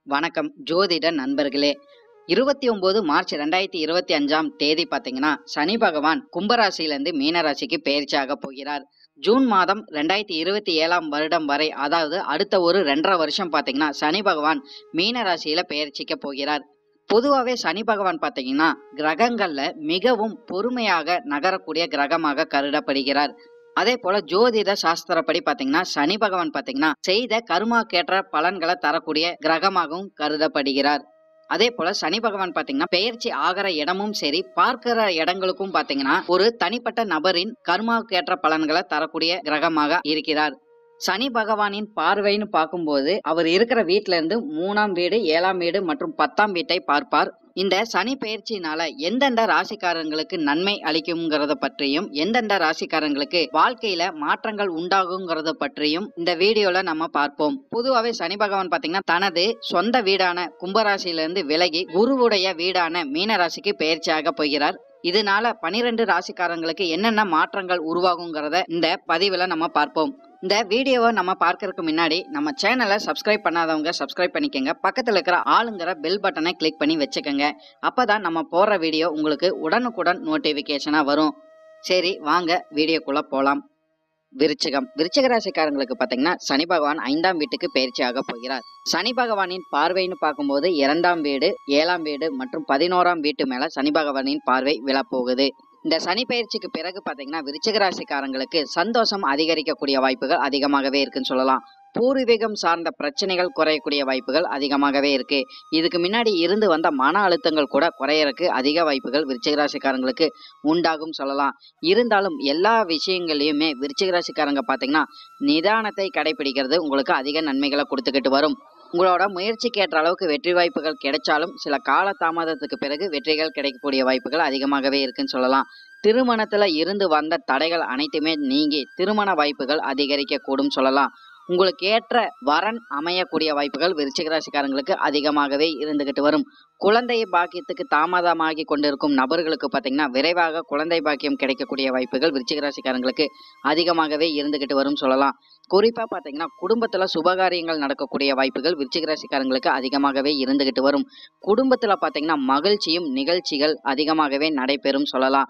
வணக்கம் ஜோதிட நண்பர்களே. 29 மார்ச் 2025 தேதி பார்த்தீங்கன்னா சனி பகவான் கும்பராசியிலிருந்து மீனராசிக்கு பெயர்ச்சியாக போகிறார். ஜூன் மாதம் 2027 வருடம் வரை, அதாவது அடுத்த ஒரு 2.5 வருஷம் பார்த்தீங்கன்னா சனி பகவான் மீனராசியில பெயர்ச்சிக்க போகிறார். பொதுவாகவே சனி பகவான் பார்த்தீங்கன்னா கிரகங்கள்ல மிகவும் பொறுமையாக நகரக்கூடிய கிரகமாக கருதப்படுகிறார். அதே போல ஜோதிட சாஸ்திரப்படி பாத்தீங்கன்னா சனி பகவான் பாத்தீங்கன்னா செய்த கர்மாக்கேற்ற பலன்களை தரக்கூடிய கிரகமாகவும் கருதப்படுகிறார். அதே போல சனி பகவான் பாத்தீங்கன்னா பெயர்ச்சி ஆகிற இடமும் சரி, பார்க்கிற இடங்களுக்கும் பாத்தீங்கன்னா ஒரு தனிப்பட்ட நபரின் கர்மாக்கேற்ற பலன்களை தரக்கூடிய கிரகமாக இருக்கிறார். சனி பகவானின் பார்வைன்னு பார்க்கும்போது அவர் இருக்கிற வீட்டுல இருந்து 3ஆம் வீடு, 7ஆம் வீடு மற்றும் 10ஆம் வீட்டை பார்ப்பார். இந்த சனி பெயர்ச்சியினால எந்தெந்த ராசிக்காரங்களுக்கு நன்மை அளிக்கும்ங்கிறத பற்றியும், எந்தெந்த ராசிக்காரங்களுக்கு வாழ்க்கையில மாற்றங்கள் உண்டாகுங்கிறத பற்றியும் இந்த வீடியோல நம்ம பார்ப்போம். பொதுவாகவே சனி பகவான் பாத்தீங்கன்னா தனது சொந்த வீடான கும்பராசியிலிருந்து விலகி குருவுடைய வீடான மீனராசிக்கு பெயர்ச்சியாக போகிறார். இதனால 12 ராசிக்காரங்களுக்கு என்னென்ன மாற்றங்கள் உருவாகுங்கிறத இந்த பதிவுல நம்ம பார்ப்போம். இந்த வீடியோவை நம்ம பார்க்கறதுக்கு முன்னாடி நம்ம சேனலை சப்ஸ்கிரைப் பண்ணாதவங்க சப்ஸ்கிரைப் பண்ணிக்கங்க. பக்கத்துல இருக்கிற ஆளுங்கிற பெல் பட்டனை கிளிக் பண்ணி வச்சுக்கோங்க. அப்பதான் நம்ம போடுற வீடியோ உங்களுக்கு உடனுக்குடன் நோட்டிபிகேஷனா வரும். சரி, வாங்க வீடியோக்குள்ள போலாம். விருச்சிக ராசிக்காரங்களுக்கு பாத்தீங்கன்னா சனி பகவான் 5ஆம் வீட்டுக்கு பெயர்ச்சியாக போகிறார். சனி பகவானின் பார்வைன்னு பார்க்கும்போது 2ஆம் வீடு, 7ஆம் வீடு மற்றும் 11ஆம் வீட்டு மேல சனி பகவானின் பார்வை விழப்போகுது. இந்த சனி பயிற்சிக்கு பிறகு பாத்தீங்கன்னா விருச்சிக ராசிக்காரங்களுக்கு சந்தோஷம் அதிகரிக்கக்கூடிய வாய்ப்புகள் அதிகமாகவே இருக்குன்னு சொல்லலாம். பூர்வீகம் சார்ந்த பிரச்சனைகள் குறையக்கூடிய வாய்ப்புகள் அதிகமாகவே இருக்கு. இதுக்கு முன்னாடி இருந்து வந்த மன அழுத்தங்கள் கூட குறையறதுக்கு அதிக வாய்ப்புகள் விருச்சிக ராசிக்காரங்களுக்கு உண்டாகும் சொல்லலாம். இருந்தாலும் எல்லா விஷயங்களையுமே விருச்சிக ராசிக்காரங்க பாத்தீங்கன்னா நிதானத்தை கடைபிடிக்கிறது உங்களுக்கு அதிக நன்மைகளை கொடுத்துக்கிட்டு வரும். உங்களோட முயற்சிக்கு ஏற்ற அளவுக்கு வெற்றி வாய்ப்புகள் கிடைச்சாலும் சில கால தாமதத்துக்கு பிறகு வெற்றிகள் கிடைக்கக்கூடிய வாய்ப்புகள் அதிகமாகவே இருக்குன்னு சொல்லலாம். திருமணத்துல இருந்து வந்த தடைகள் அனைத்துமே நீங்கி திருமண வாய்ப்புகள் அதிகரிக்க கூடும் சொல்லலாம். உங்களுக்கு ஏற்ற வரன் அமையக்கூடிய வாய்ப்புகள் விருச்சிக ராசிக்காரங்களுக்கு அதிகமாகவே இருந்துகிட்டு வரும். குழந்தை பாக்கியத்துக்கு தாமதமாகி கொண்டிருக்கும் நபர்களுக்கு பாத்தீங்கன்னா விரைவாக குழந்தை பாக்கியம் கிடைக்கக்கூடிய வாய்ப்புகள் விருச்சிக ராசிக்காரங்களுக்கு அதிகமாகவே இருந்துகிட்டு வரும் சொல்லலாம். குறிப்பா பாத்தீங்கன்னா குடும்பத்துல சுபகாரியங்கள் நடக்கக்கூடிய வாய்ப்புகள் விருச்சிக ராசிக்காரங்களுக்கு அதிகமாகவே இருந்துகிட்டு வரும். குடும்பத்துல பாத்தீங்கன்னா மகிழ்ச்சியும் நிகழ்ச்சிகள் அதிகமாகவே நடைபெறும் சொல்லலாம்.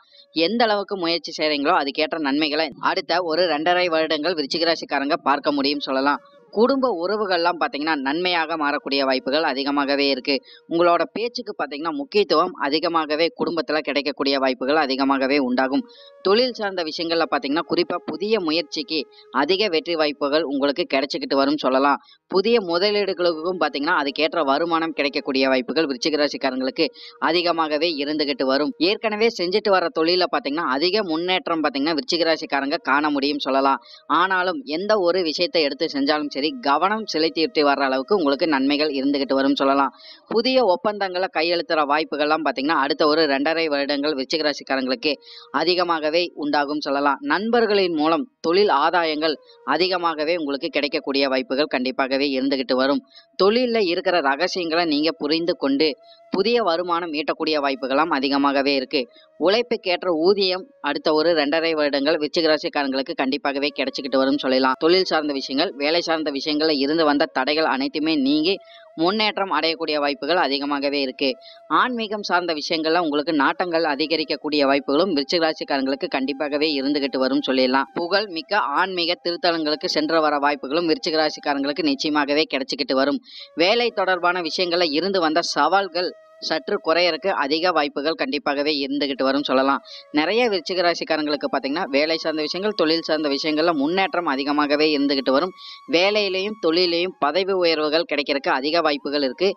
எந்த அளவுக்கு முயற்சி செய்றீங்களோ அதுக்கேற்ற நன்மைகளை அடுத்த ஒரு 2.5 வருடங்கள் விருச்சிக ராசிக்காரங்க பார்க்க முடியும் சொல்லலாம். குடும்ப உறவுகள்லாம் பாத்தீங்கன்னா நன்மையாக மாறக்கூடிய வாய்ப்புகள் அதிகமாகவே இருக்கு. உங்களோட பேச்சுக்கு பாத்தீங்கன்னா முக்கியத்துவம் அதிகமாகவே குடும்பத்துல கிடைக்கக்கூடிய வாய்ப்புகள் அதிகமாகவே உண்டாகும். தொழில் சார்ந்த விஷயங்கள்ல பாத்தீங்கன்னா குறிப்பா புதிய முயற்சிக்கு அதிக வெற்றி வாய்ப்புகள் உங்களுக்கு கிடைச்சிக்கிட்டு வரும் சொல்லலாம். புதிய முதலீடுகளுக்கும் பாத்தீங்கன்னா அதுக்கேற்ற வருமானம் கிடைக்கக்கூடிய வாய்ப்புகள் விருச்சிக ராசிக்காரங்களுக்கு அதிகமாகவே இருந்துகிட்டு வரும். ஏற்கனவே செஞ்சுட்டு வர தொழில பாத்தீங்கன்னா அதிக முன்னேற்றம் பாத்தீங்கன்னா விருச்சிக ராசிக்காரங்க காண முடியும் சொல்லலாம். ஆனாலும் எந்த ஒரு விஷயத்தை எடுத்து செஞ்சாலும் சரி, கவனம் செலுத்திட்டு வர்ற அளவுக்கு உங்களுக்கு நன்மைகள் இருந்துகிட்டு வரும் சொல்லலாம். புதிய ஒப்பந்தங்களை கையெழுத்துற வாய்ப்புகள்லாம் பாத்தீங்கன்னா அடுத்த ஒரு 2.5 வருடங்கள் விருச்சிக ராசிக்காரங்களுக்கு அதிகமாகவே உண்டாகும் சொல்லலாம். நண்பர்களின் மூலம் தொழில் ஆதாயங்கள் அதிகமாகவே உங்களுக்கு கிடைக்கக்கூடிய வாய்ப்புகள் கண்டிப்பாகவே இருந்துகிட்டு வரும். தொழில்ல இருக்கிற ரகசியங்களை நீங்க புரிந்து கொண்டு புதிய வருமானம் ஈட்டக்கூடிய வாய்ப்புகளாம் அதிகமாகவே இருக்கு. உழைப்புக்கேற்ற ஊதியம் அடுத்த ஒரு 2.5 வருடங்கள் விருச்சிக ராசிக்காரங்களுக்கு கண்டிப்பாகவே கிடைச்சிக்கிட்டு வரும் சொல்லலாம். தொழில் சார்ந்த விஷயங்கள், வேலை சார்ந்த விஷயங்கள்ல இருந்து வந்த தடைகள் அனைத்துமே நீங்கி முன்னேற்றம் அடையக்கூடிய வாய்ப்புகள் அதிகமாகவே இருக்கு. ஆன்மீகம் சார்ந்த விஷயங்கள்ல உங்களுக்கு நாட்டங்கள் அதிகரிக்கக்கூடிய வாய்ப்புகளும் விருச்சிக ராசிக்காரங்களுக்கு கண்டிப்பாகவே இருந்துகிட்டு வரும் சொல்லிடலாம். புகழ் மிக்க ஆன்மீக திருத்தலங்களுக்கு சென்று வர வாய்ப்புகளும் விருச்சிக ராசிக்காரங்களுக்கு நிச்சயமாகவே கிடைச்சிக்கிட்டு வரும். வேலை தொடர்பான விஷயங்கள்ல இருந்து வந்த சவால்கள் சற்று குறையறக்கு அதிக வாய்ப்புகள் கண்டிப்பாகவே இருந்துகிட்டு வரும் சொல்லலாம். நிறைய விருச்சிக ராசிக்காரங்களுக்கு பாத்தீங்கன்னா வேலை சார்ந்த விஷயங்கள், தொழில் சார்ந்த விஷயங்கள்ல முன்னேற்றம் அதிகமாகவே இருந்துகிட்டு வரும். வேலையிலையும் தொழிலையும் பதவி உயர்வுகள் கிடைக்கிறதுக்கு அதிக வாய்ப்புகள் இருக்கு.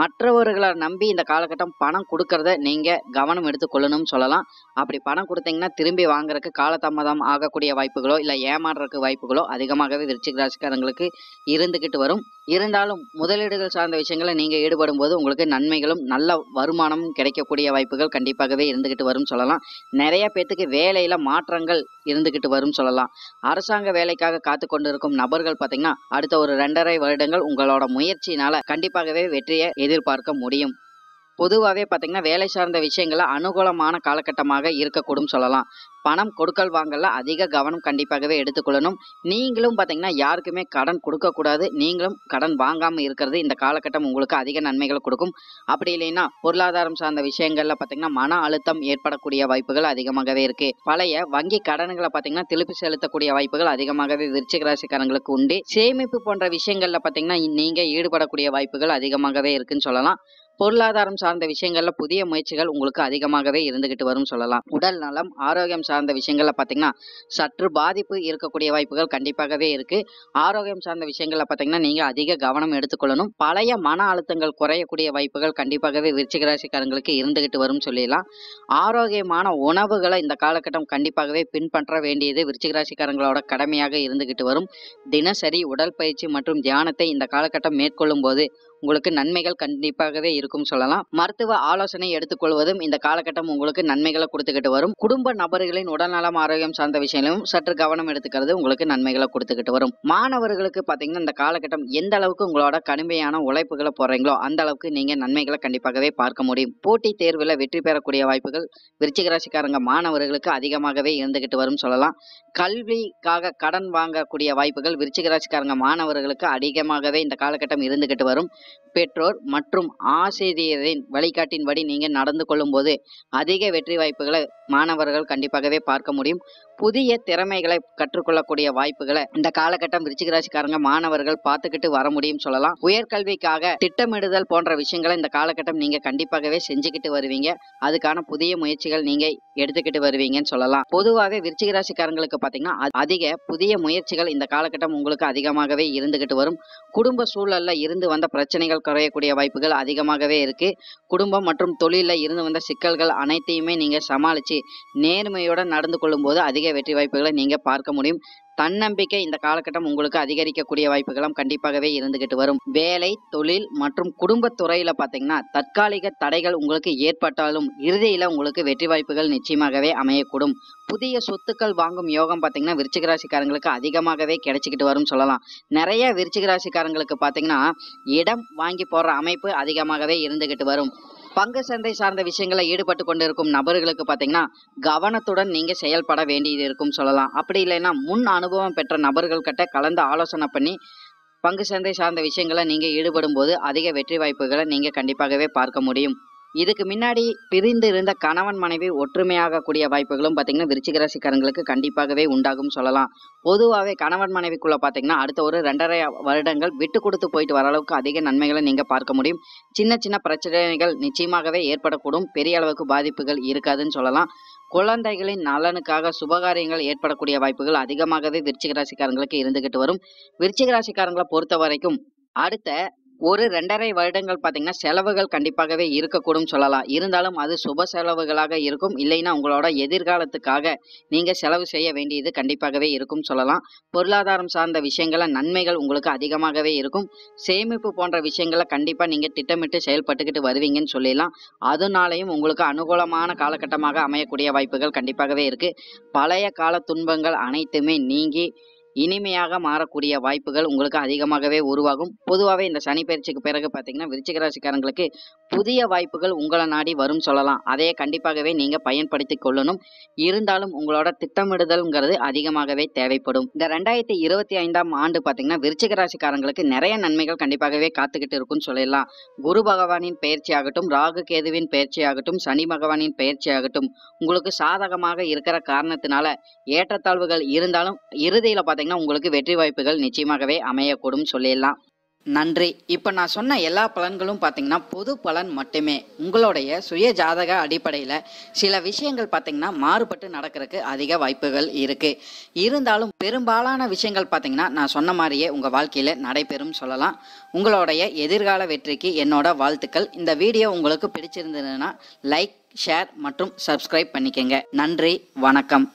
மற்றவர்களை நம்பி இந்த காலகட்டம் பணம் கொடுக்கறத நீங்க கவனம் எடுத்துக்கொள்ளணும் சொல்லலாம். அப்படி பணம் கொடுத்தீங்கன்னா திரும்பி வாங்குறதுக்கு காலதாமதம் ஆகக்கூடிய வாய்ப்புகளோ இல்ல ஏமாறுறதுக்கு வாய்ப்புகளோ அதிகமாகவே விருச்சிக ராசிக்காரங்களுக்கு இருந்துகிட்டு வரும். இருந்தாலும் முதலீடுகள் சார்ந்த விஷயங்களை நீங்க ஈடுபடும் போது உங்களுக்கு நன்மைகளும் நல்ல வருமானமும் கிடைக்கக்கூடிய வாய்ப்புகள் கண்டிப்பாகவே இருந்துகிட்டு வரும் சொல்லலாம். நிறைய பேத்துக்கு வேலையில மாற்றங்கள் இருந்துகிட்டு வரும் சொல்லலாம். அரசாங்க வேலைக்காக காத்து கொண்டிருக்கும் நபர்கள் பாத்தீங்கன்னா அடுத்த ஒரு 2.5 வருடங்கள் உங்களோட முயற்சியினால கண்டிப்பாகவே வெற்றியை எதிர்பார்க்க முடியும். பொதுவாகவே பார்த்தீங்கன்னா வேலை சார்ந்த விஷயங்கள்ல அனுகூலமான காலகட்டமாக இருக்கக்கூடும் சொல்லலாம். பணம் கொடுக்கல் வாங்கல அதிக கவனம் கண்டிப்பாகவே எடுத்துக்கொள்ளணும். நீங்களும் பார்த்தீங்கன்னா யாருக்குமே கடன் கொடுக்கக்கூடாது. நீங்களும் கடன் வாங்காம இருக்கிறது இந்த காலகட்டம் உங்களுக்கு அதிக நன்மைகள் கொடுக்கும். அப்படி இல்லைன்னா பொருளாதாரம் சார்ந்த விஷயங்கள்ல பார்த்தீங்கன்னா மன அழுத்தம் ஏற்படக்கூடிய வாய்ப்புகள் அதிகமாகவே இருக்கு. பழைய வங்கி கடன்களை பார்த்தீங்கன்னா திருப்பி செலுத்தக்கூடிய வாய்ப்புகள் அதிகமாகவே விருச்சிக ராசிக்காரங்களுக்கு உண்டு. சேமிப்பு போன்ற விஷயங்கள்ல பார்த்தீங்கன்னா நீங்க ஈடுபடக்கூடிய வாய்ப்புகள் அதிகமாகவே இருக்குன்னு சொல்லலாம். பொருளாதாரம் சார்ந்த விஷயங்கள்ல புதிய முயற்சிகள் உங்களுக்கு அதிகமாகவே இருந்துகிட்டு வரும் சொல்லலாம். உடல் நலம் ஆரோக்கியம் சார்ந்த விஷயங்கள்ல பாத்தீங்கன்னா சற்று பாதிப்பு இருக்கக்கூடிய வாய்ப்புகள் கண்டிப்பாகவே இருக்கு. ஆரோக்கியம் சார்ந்த விஷயங்கள்ல பாத்தீங்கன்னா நீங்க அதிக கவனம் எடுத்துக்கொள்ளணும். பழைய மன அழுத்தங்கள் குறையக்கூடிய வாய்ப்புகள் கண்டிப்பாகவே விருச்சிக ராசிக்காரங்களுக்கு இருந்துகிட்டு வரும் சொல்லிடலாம். ஆரோக்கியமான உணவுகளை இந்த காலகட்டம் கண்டிப்பாகவே பின்பற்ற வேண்டியது விருச்சிக ராசிக்காரங்களோட கடமையாக இருந்துகிட்டு வரும். தினசரி உடற்பயிற்சி மற்றும் தியானத்தை இந்த காலகட்டம் மேற்கொள்ளும் போது உங்களுக்கு நன்மைகள் கண்டிப்பாகவே இருக்கும் சொல்லலாம். மருத்துவ ஆலோசனை எடுத்துக்கொள்வதும் இந்த காலகட்டம் உங்களுக்கு நன்மைகளை கொடுத்துக்கிட்டு வரும். குடும்ப நபர்களின் உடல்நலம் ஆரோக்கியம் சார்ந்த விஷயங்களும் சற்று கவனம் எடுத்துக்கிறது உங்களுக்கு நன்மைகளை கொடுத்துக்கிட்டு வரும். மாணவர்களுக்கு பாத்தீங்கன்னா இந்த காலகட்டம் எந்த அளவுக்கு உங்களோட கடுமையான உழைப்புகளை போடுறீங்களோ அந்த அளவுக்கு நீங்க நன்மைகளை கண்டிப்பாகவே பார்க்க முடியும். போட்டி தேர்வுல வெற்றி பெறக்கூடிய வாய்ப்புகள் விருச்சிக ராசிக்காரங்க மாணவர்களுக்கு அதிகமாகவே இருந்துகிட்டு வரும் சொல்லலாம். கல்விக்காக கடன் வாங்கக்கூடிய வாய்ப்புகள் விருச்சிக ராசிக்காரங்க மாணவர்களுக்கு அதிகமாகவே இந்த காலகட்டம் இருந்துகிட்டு வரும். பெற்றோர் மற்றும் ஆசிரியரின் வழிகாட்டின்படி நீங்க நடந்து கொள்ளும் போது அதிக வெற்றி வாய்ப்புகளை மாணவர்கள் கண்டிப்பாகவே பார்க்க முடியும். புதிய திறமைகளை கற்றுக்கொள்ளக்கூடிய வாய்ப்புகளை இந்த காலகட்டம் விருச்சிக ராசிக்காரங்க மாணவர்கள் பார்த்துக்கிட்டு வர முடியும் சொல்லலாம். உயர்கல்விக்காக திட்டமிடுதல் போன்ற விஷயங்களை இந்த காலகட்டம் நீங்க கண்டிப்பாகவே செஞ்சுக்கிட்டு வருவீங்க. அதுக்கான புதிய முயற்சிகள் நீங்க எடுத்துக்கிட்டு வருவீங்கன்னு சொல்லலாம். பொதுவாகவே விருச்சிக ராசிக்காரங்களுக்கு பாத்தீங்கன்னா அதிக புதிய முயற்சிகள் இந்த காலகட்டம் உங்களுக்கு அதிகமாகவே இருந்துகிட்டு வரும். குடும்ப சூழல்ல இருந்து வந்த பிரச்சனைகள் குறையக்கூடிய வாய்ப்புகள் அதிகமாகவே இருக்கு. குடும்பம் மற்றும் தொழில இருந்து வந்த சிக்கல்கள் அனைத்தையுமே நீங்க சமாளிச்சு நேர்மையுடன் நடந்து கொள்ளும் போது அதிக வெற்றி வாய்ப்புகளை நீங்க பார்க்க முடியும். தன்னம்பிக்கை இந்த காலகட்டம் உங்களுக்கு அதிகரிக்கக்கூடிய வாய்ப்புகளும் கண்டிப்பாகவே இருந்துகிட்டு வரும். வேலை தொழில் மற்றும் குடும்பத்துறையில பாத்தீங்கன்னா தற்காலிக தடைகள் உங்களுக்கு ஏற்பட்டாலும் இறுதியில உங்களுக்கு வெற்றி வாய்ப்புகள் நிச்சயமாகவே அமையக்கூடும். புதிய சொத்துக்கள் வாங்கும் யோகம் பாத்தீங்கன்னா விருச்சிக ராசிக்காரங்களுக்கு அதிகமாகவே கிடைச்சிக்கிட்டு வரும் சொல்லலாம். நிறைய விருச்சிக ராசிக்காரங்களுக்கு பாத்தீங்கன்னா இடம் வாங்கி போடுற அமைப்பு அதிகமாகவே இருந்துகிட்டு வரும். பங்கு சந்தை சார்ந்த விஷயங்களை ஈடுபட்டு கொண்டிருக்கும் நபர்களுக்கு பாத்தீங்கன்னா கவனத்துடன் நீங்க செயல்பட வேண்டியது இருக்கும் சொல்லலாம். அப்படி இல்லைன்னா முன் அனுபவம் பெற்ற நபர்கள் கிட்ட கலந்து ஆலோசனை பண்ணி பங்கு சந்தை சார்ந்த விஷயங்களை நீங்க ஈடுபடும் போது அதிக வெற்றி வாய்ப்புகளை நீங்க கண்டிப்பாகவே பார்க்க முடியும். இதுக்கு முன்னாடி பிரிந்து இருந்த கணவன் மனைவி ஒற்றுமையாக கூடிய வாய்ப்புகளும் பாத்தீங்கன்னா விருச்சிக ராசிக்காரங்களுக்கு கண்டிப்பாகவே உண்டாகும் சொல்லலாம். பொதுவாகவே கணவன் மனைவிக்குள்ள பாத்தீங்கன்னா அடுத்த ஒரு 2.5 வருடங்கள் விட்டு கொடுத்து போயிட்டு வர அளவுக்கு அதிக நன்மைகளை நீங்க பார்க்க முடியும். சின்ன சின்ன பிரச்சனைகள் நிச்சயமாகவே ஏற்படக்கூடும். பெரிய அளவுக்கு பாதிப்புகள் இருக்காதுன்னு சொல்லலாம். குழந்தைகளின் நலனுக்காக சுபகாரியங்கள் ஏற்படக்கூடிய வாய்ப்புகள் அதிகமாகவே விருச்சிக ராசிக்காரங்களுக்கு இருந்துகிட்டு வரும். விருச்சிக ராசிக்காரங்களை பொறுத்த வரைக்கும் அடுத்த ஒரு 2.5 வருடங்கள் பாத்தீங்கன்னா செலவுகள் கண்டிப்பாகவே இருக்கக்கூடும் சொல்லலாம். இருந்தாலும் அது சுப செலவுகளாக இருக்கும். இல்லைன்னா உங்களோட எதிர்காலத்துக்காக நீங்க செலவு செய்ய வேண்டியது கண்டிப்பாகவே இருக்கும் சொல்லலாம். பொருளாதாரம் சார்ந்த விஷயங்கள நன்மைகள் உங்களுக்கு அதிகமாகவே இருக்கும். சேமிப்பு போன்ற விஷயங்களை கண்டிப்பா நீங்க திட்டமிட்டு செயல்பட்டுக்கிட்டு வருவீங்கன்னு சொல்லிடலாம். அதனாலையும் உங்களுக்கு அனுகூலமான காலகட்டமாக அமையக்கூடிய வாய்ப்புகள் கண்டிப்பாகவே இருக்கு. பழைய கால துன்பங்கள் அனைத்துமே நீங்கி இனிமையாக மாறக்கூடிய வாய்ப்புகள் உங்களுக்கு அதிகமாகவே உருவாகும். பொதுவாகவே இந்த சனி பயிற்சிக்கு பிறகு பார்த்தீங்கன்னா விருச்சிக ராசிக்காரங்களுக்கு புதிய வாய்ப்புகள் உங்களை நாடி வரும் சொல்லலாம். அதையே கண்டிப்பாகவே நீங்க பயன்படுத்தி கொள்ளணும். இருந்தாலும் உங்களோட திட்டமிடுதல்ங்கிறது அதிகமாகவே தேவைப்படும். இந்த 2025ஆம் ஆண்டு பார்த்தீங்கன்னா விருச்சிக ராசிக்காரங்களுக்கு நிறைய நன்மைகள் கண்டிப்பாகவே காத்துக்கிட்டு இருக்குன்னு சொல்லிடலாம். குரு பகவானின் பயிற்சி ஆகட்டும், ராகு கேதுவின் பயிற்சி ஆகட்டும், சனி பகவானின் பயிற்சி ஆகட்டும் உங்களுக்கு சாதகமாக இருக்கிற காரணத்தினால ஏற்றத்தாழ்வுகள் இருந்தாலும் இறுதியில பார்த்தீங்கன்னா உங்களுக்கு வெற்றி வாய்ப்புகள் நிச்சயமாகவே அமையக்கூடும் சொல்லிடலாம். நன்றி. இப்ப நான் சொன்ன எல்லா பலன்களும் பாத்தீங்கன்னா பொது பலன் மட்டுமே. உங்களுடைய சுய ஜாதக அடிப்படையில சில விஷயங்கள் பாத்தீங்கன்னா மாறுபட்டு நடக்கிறதுக்கு அதிக வாய்ப்புகள் இருக்கு. இருந்தாலும் பெரும்பாலான விஷயங்கள் பாத்தீங்கன்னா நான் சொன்ன மாதிரியே உங்க வாழ்க்கையில நடைபெறும் சொல்லலாம். உங்களுடைய எதிர்கால வெற்றிக்கு என்னோட வாழ்த்துக்கள். இந்த வீடியோ உங்களுக்கு பிடிச்சிருந்ததுன்னா லைக், ஷேர் மற்றும் சப்ஸ்கிரைப் பண்ணிக்கங்க. நன்றி, வணக்கம்.